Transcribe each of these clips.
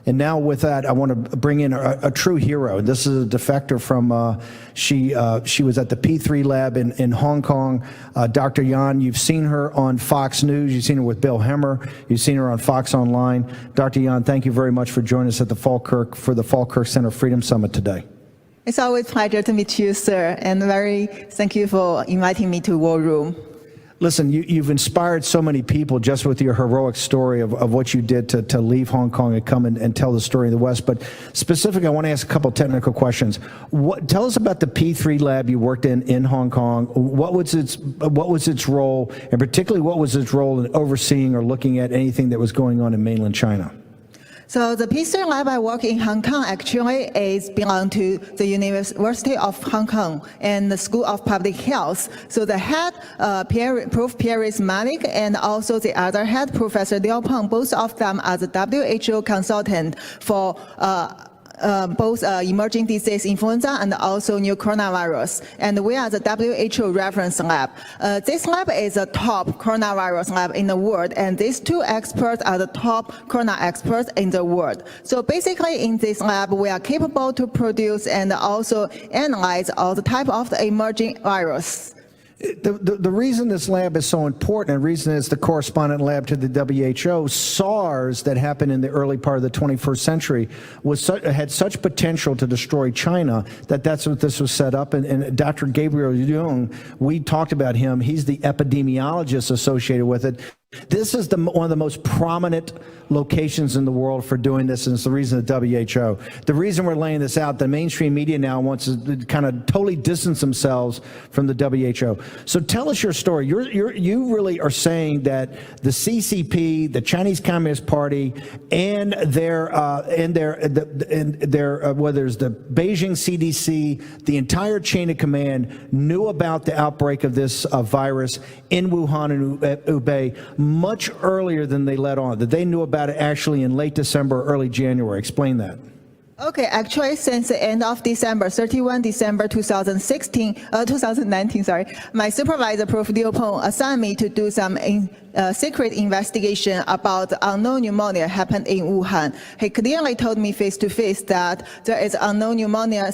And now with that, I want to bring in a true hero. This is a defector from, she was at the P3 lab in Hong Kong. Dr. Yan, you've seen her on Fox News. You've seen her with Bill Hemmer. You've seen her on Fox Online. Dr. Yan, thank you very much for joining us at the Falkirk Center Freedom Summit today. It's always a pleasure to meet you, sir, and thank you for inviting me to War Room. Listen, you've inspired so many people just with your heroic story of what you did to leave Hong Kong and come and tell the story of the West. But specifically, I want to ask a couple technical questions. Tell us about the P3 lab you worked in Hong Kong. What was its role, and particularly what was its role in overseeing or looking at anything that was going on in mainland China? So the P3 lab I work in Hong Kong actually belong to the University of Hong Kong and the School of Public Health. So the head, Prof. Pieris Malik, and also the other head, Professor Liu Peng, both of them are the WHO consultant for both emerging disease influenza and also new coronavirus. And we are the WHO reference lab. This lab is a top coronavirus lab in the world, and these two experts are the top corona experts in the world. So basically in this lab, we are capable to produce and also analyze all the type of the emerging virus. The reason this lab is so important, and the reason it's the correspondent lab to the WHO, SARS that happened in the early part of the 21st century had such potential to destroy China that's what this was set up. And Dr. Gabriel Leung, we talked about him. He's the epidemiologist associated with it. This is one of the most prominent locations in the world for doing this, and it's the reason the WHO. The reason we're laying this out, the mainstream media now wants to kind of totally distance themselves from the WHO. So tell us your story. You really are saying that the CCP, the Chinese Communist Party, and whether it's the Beijing CDC, the entire chain of command knew about the outbreak of this virus in Wuhan and Hubei much earlier than they let on, that they knew about it actually in late December, early January. Explain that. Okay, actually, since the end of December, 31 December 2019, my supervisor, Prof. Liu Peng, assigned me to do some secret investigation about the unknown pneumonia happened in Wuhan. He clearly told me face to face that there is unknown pneumonia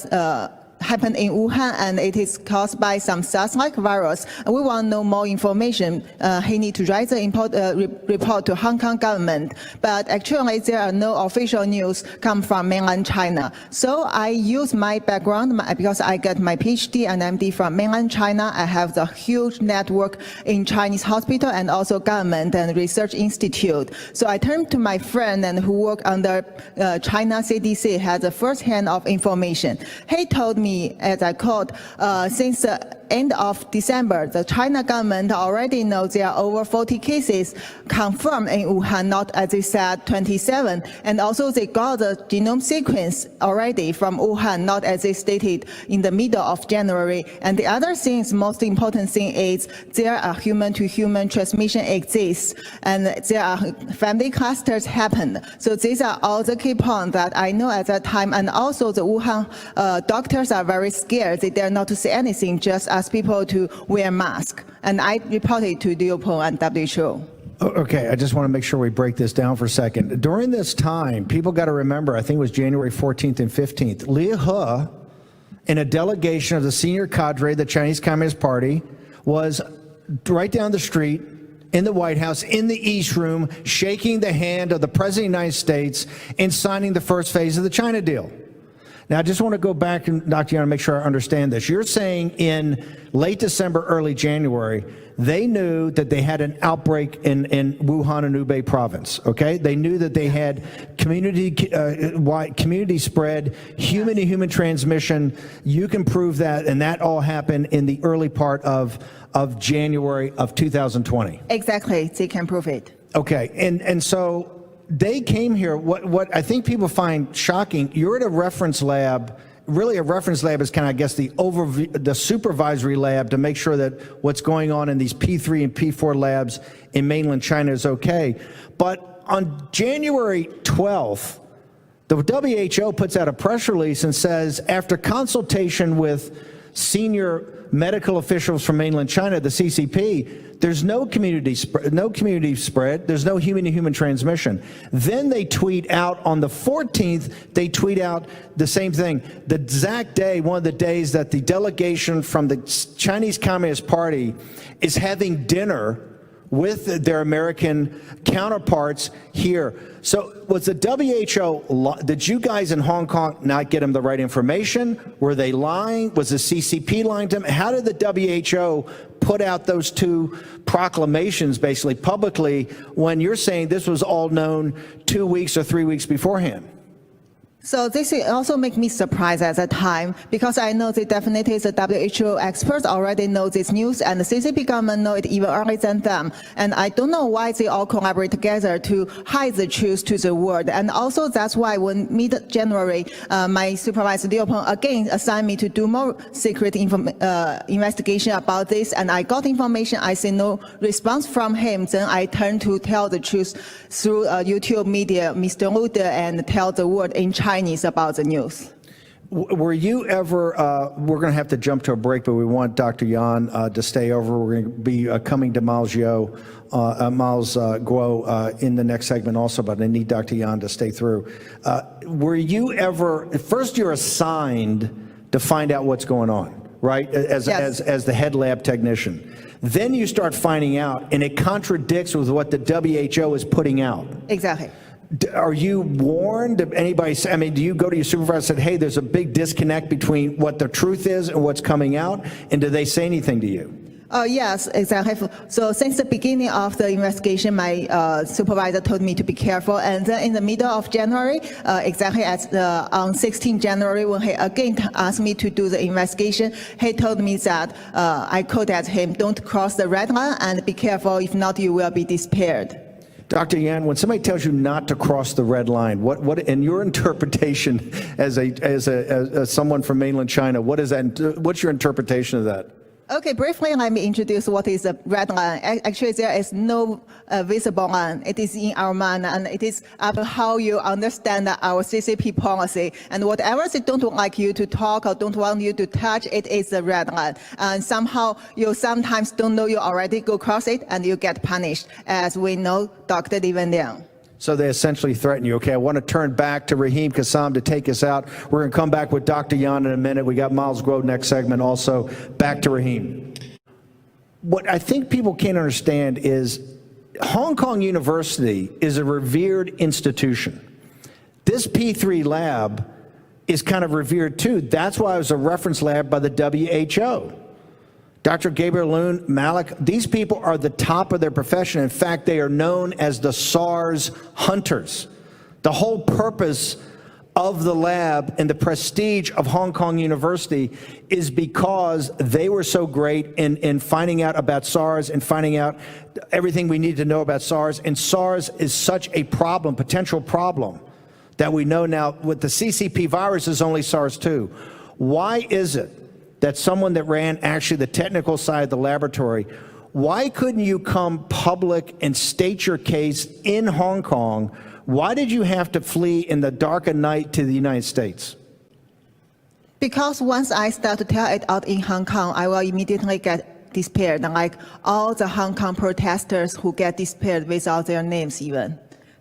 happened in Wuhan, and it is caused by some SARS-like virus. And we want to know more information. He need to write the report to Hong Kong government. But actually, there are no official news come from mainland China. So I use my background because I got my PhD and MD from mainland China. I have the huge network in Chinese hospital and also government and research institute. So I turned to my friend and who work under China CDC, has the first hand of information. He told me, as I called, since the end of December, the China government already knows there are over 40 cases confirmed in Wuhan, not as they said 27, and also they got the genome sequence already from Wuhan, not as they stated in the middle of January. And the other thing, most important thing is there are human-to-human transmission exists, and there are family clusters happen. So these are all the key points that I know at that time, and also the Wuhan doctors are very scared. They dare not to say anything, just ask people to wear masks. And I reported to Liu Peng and WHO. Okay, I just want to make sure we break this down for a second. During this time, people got to remember, I think it was January 14th and 15th, Li He, in a delegation of the senior cadre of the Chinese Communist Party, was right down the street in the White House, in the East Room, shaking the hand of the President of the United States and signing the first phase of the China deal. Now, I just want to go back, and Dr. Yan, to make sure I understand this. You're saying in late December, early January, they knew that they had an outbreak in Wuhan and Hubei province, okay? They knew that they had community spread, human-to-human transmission. You can prove that, and that all happened in the early part of January of 2020. Exactly, they can prove it. Okay, and so they came here. What I think people find shocking, you're at a reference lab. Really, a reference lab is kind of, I guess, the supervisory lab to make sure that what's going on in these P3 and P4 labs in mainland China is okay. But on January 12th, the WHO puts out a press release and says, after consultation with senior medical officials from mainland China, the CCP, there's no community spread, there's no human-to-human transmission. Then they tweet out on the 14th, they tweet out the same thing. The exact day, one of the days that the delegation from the Chinese Communist Party is having dinner with their American counterparts here. So was the WHO, did you guys in Hong Kong not get them the right information? Were they lying? Was the CCP lying to them? How did the WHO put out those two proclamations basically publicly when you're saying this was all known 2 weeks or 3 weeks beforehand? So this also make me surprised at the time, because I know that definitely the WHO experts already know this news, and the CCP government know it even earlier than them. And I don't know why they all collaborate together to hide the truth to the world. And also that's why when mid-January, my supervisor Liu Peng again assigned me to do more secret investigation about this, and I got information. I see no response from him. Then I turned to tell the truth through YouTube media, Mr. Lu, and tell the world in Chinese about the news. Were you ever, we're going to have to jump to a break, but we want Dr. Yan to stay over. We're going to be coming to Miles Guo in the next segment also, but I need Dr. Yan to stay through. Were you ever, first you're assigned to find out what's going on, right, as the head lab technician. Then you start finding out, and it contradicts with what the WHO is putting out. Exactly. Are you warned? Did anybody say, I mean, do you go to your supervisor and say, hey, there's a big disconnect between what the truth is and what's coming out? And do they say anything to you? Yes, exactly. So since the beginning of the investigation, my supervisor told me to be careful. And then in the middle of January, exactly on 16 January, when he again asked me to do the investigation, he told me that I quoted him, don't cross the red line and be careful, if not, you will be disappeared. Dr. Yan, when somebody tells you not to cross the red line, what in your interpretation as someone from mainland China, what's your interpretation of that? Okay, briefly, let me introduce what is a red line. Actually, there is no visible line. It is in our mind, and it is up to how you understand our CCP policy. And whatever they don't like you to talk or don't want you to touch, it is a red line. And somehow, you sometimes don't know you already go across it, and you get punished, as we know Dr. Li Wenliang. So they essentially threaten you. Okay, I want to turn back to Raheem Kassam to take us out. We're going to come back with Dr. Yan in a minute. We got Miles Guo next segment also. Back to Raheem. What I think people can't understand is Hong Kong University is a revered institution. This P3 lab is kind of revered too. That's why it was a reference lab by the WHO. Dr. Gabriel Lun, Malik, these people are the top of their profession. In fact, they are known as the SARS hunters. The whole purpose of the lab and the prestige of Hong Kong University is because they were so great in finding out about SARS and finding out everything we need to know about SARS. And SARS is such a problem, potential problem, that we know now with the CCP virus is only SARS-2. Why is it that someone that ran actually the technical side of the laboratory, why couldn't you come public and state your case in Hong Kong? Why did you have to flee in the dark of night to the United States? Because once I start to tell it out in Hong Kong, I will immediately get disappeared, like all the Hong Kong protesters who get disappeared without their names even.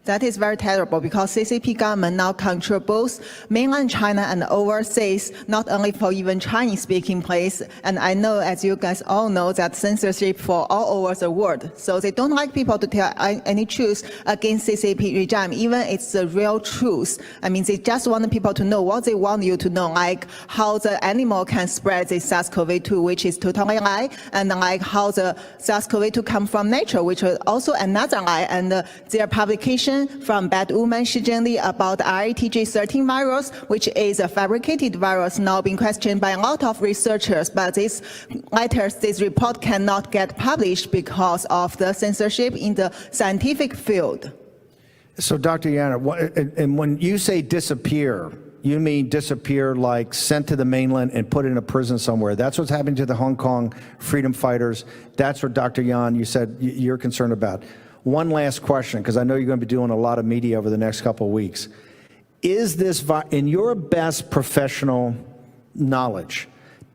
That is very terrible, because CCP government now control both mainland China and overseas, not only for even Chinese-speaking place. And I know, as you guys all know, that censorship for all over the world. So they don't like people to tell any truth against CCP regime, even it's the real truth. I mean, they just want people to know what they want you to know, like how the animal can spread the SARS-CoV-2, which is totally lie, and like how the SARS-CoV-2 come from nature, which is also another lie. And their publication from Bad Woman Shi Zhenli about RATG13 virus, which is a fabricated virus, now being questioned by a lot of researchers. But this report cannot get published because of the censorship in the scientific field. So, Dr. Yan, and when you say disappear, you mean disappear like sent to the mainland and put in a prison somewhere. That's what's happening to the Hong Kong freedom fighters. That's what, Dr. Yan, you said you're concerned about. One last question, because I know you're going to be doing a lot of media over the next couple of weeks. Is this, in your best professional knowledge,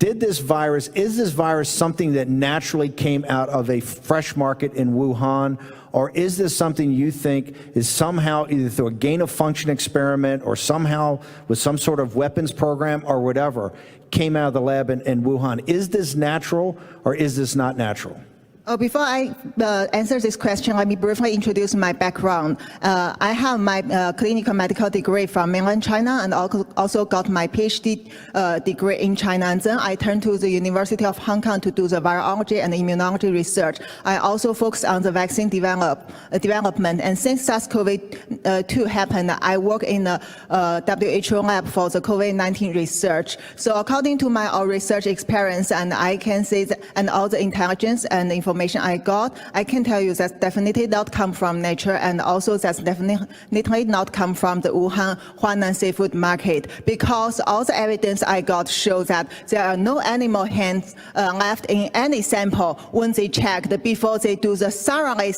Is this virus something that naturally came out of a fresh market in Wuhan? Or is this something you think is somehow either through a gain-of-function experiment or somehow with some sort of weapons program or whatever came out of the lab in Wuhan? Is this natural or is this not natural? Before I answer this question, let me briefly introduce my background. I have my clinical medical degree from mainland China and also got my PhD degree in China. And then I turned to the University of Hong Kong to do the virology and immunology research. I also focused on the vaccine development. And since SARS-CoV-2 happened, I work in the WHO lab for the COVID-19 research. So according to my research experience, and I can say that, and all the intelligence and information I got, I can tell you that's definitely not come from nature, and also that's definitely not come from the Wuhan Huanan seafood market, because all the evidence I got shows that there are no animal hands left in any sample when they checked before they do the thoroughly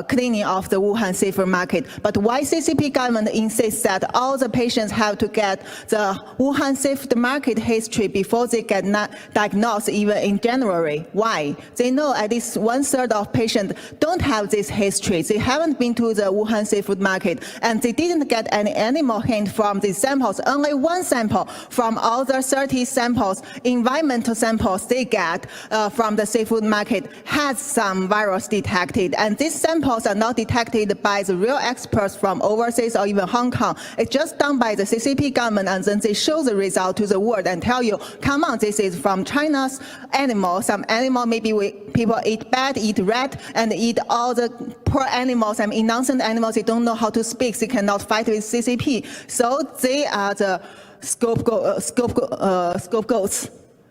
cleaning of the Wuhan seafood market. But why CCP government insists that all the patients have to get the Wuhan seafood market history before they get diagnosed even in January? Why? They know at least 1/3 of patients don't have this history. They haven't been to the Wuhan seafood market, and they didn't get any animal hint from these samples. Only one sample from all the 30 samples, environmental samples they get from the seafood market has some virus detected. And these samples are not detected by the real experts from overseas or even Hong Kong. It's just done by the CCP government, and then they show the result to the world and tell you, come on, this is from China's animal. Some animal, maybe people eat bat, eat rat, and eat all the poor animals and innocent animals. They don't know how to speak. They cannot fight with CCP. So they are the scapegoats.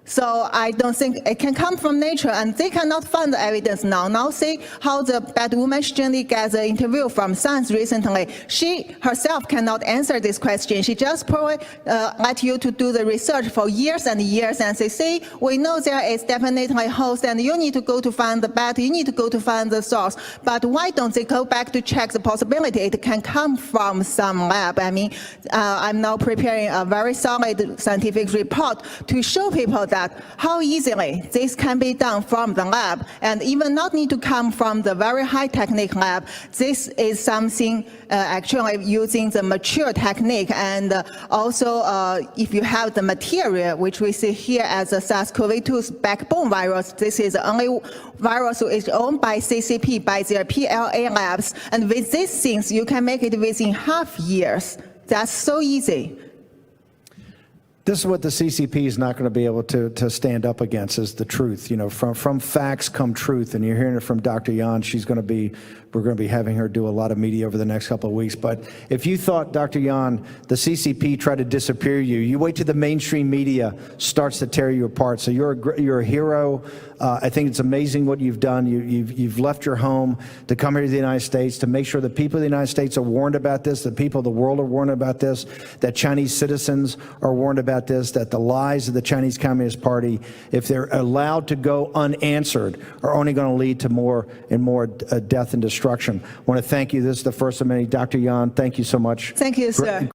So I don't think it can come from nature, and they cannot find the evidence now. Now see how the bad woman Zhengli gets an interview from Science recently. She herself cannot answer this question. She just let you to do the research for years and years, and they say, we know there is definitely a host, and you need to go to find the bad, you need to go to find the source. But why don't they go back to check the possibility it can come from some lab? I mean, I'm now preparing a very solid scientific report to show people that how easily this can be done from the lab, and even not need to come from the very high technique lab. This is something actually using the mature technique, and also if you have the material, which we see here as the SARS-CoV-2's backbone virus, this is the only virus which is owned by CCP, by their PLA labs, and with these things, you can make it within half years. That's so easy. This is what the CCP is not going to be able to stand up against, is the truth. You know, from facts come truth, and you're hearing it from Dr. Yan. We're going to be having her do a lot of media over the next couple of weeks. But if you thought, Dr. Yan, the CCP tried to disappear you wait till the mainstream media starts to tear you apart. So you're a hero. I think it's amazing what you've done. You've left your home to come here to the United States to make sure the people of the United States are warned about this, the people of the world are warned about this, that Chinese citizens are warned about this, that the lies of the Chinese Communist Party, if they're allowed to go unanswered, are only going to lead to more and more death and destruction. I want to thank you. This is the first of many. Dr. Yan, thank you so much. Thank you, sir.